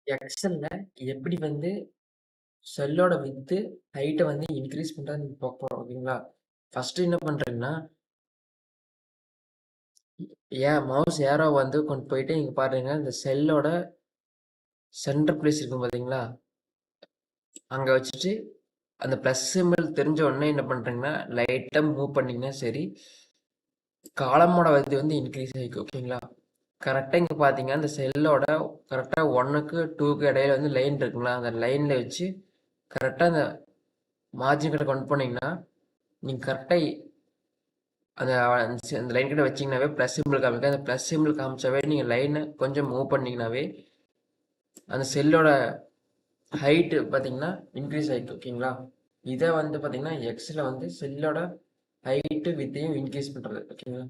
எக்ஸல்ல எப்படி வந்து செல்லோட விட்த், ஹைட்ட வந்து இன்கிரீஸ் பண்றதுன்னு பார்க்க போறோம். ஓகேங்களா? ஃபர்ஸ்ட்டு என்ன பண்றீங்கன்னா, மவுஸ் ஏரோ வந்து கொண்டு போயிட்டு இங்க பாருங்க, இந்த செல்லோட சென்டர் பிளேஸ் இருக்கும் பார்த்தீங்களா? அங்க வச்சுட்டு, அந்த பிளஸ் சிம்பல் தெரிஞ்ச உடனே என்ன பண்றீங்கன்னா, லைட்டா மூவ் பண்ணீங்கன்னா சரி, காலமோட இது வந்து இன்கிரீஸ் ஆயிக்கும். ஓகேங்களா? கரெக்ட்டா இங்க பார்த்தீங்கன்னா, இந்த செல்லோட கரெக்ட்டா 1க்கு 2க்கு இடையில வந்து லைன் இருக்குங்களா? அந்த லைன்ல வச்சு கரெக்ட்டா அந்த மார்ஜின் கிட்ட கொண்டு போனீங்கன்னா, நீங்க கரெக்ட்டா அந்த அந்த லைன் கிட்ட வச்சீங்கன்னாவே ப்ளஸ் சிம்பிள் காமிக்கும். அந்த ப்ளஸ் சிம்பிள் காமிச்சாவே நீங்கள் லைனை கொஞ்சம் மூவ் பண்ணீங்கன்னாவே அந்த செல்லோட ஹைட்டு பார்த்தீங்கன்னா இன்க்ரீஸ் ஆகிருக்கு. ஓகேங்களா? இதை வந்து பார்த்தீங்கன்னா எக்ஸில் வந்து செல்லோட ஹைட்டு வித்தையும் இன்க்ரீஸ் பண்ணுறது. ஓகேங்களா?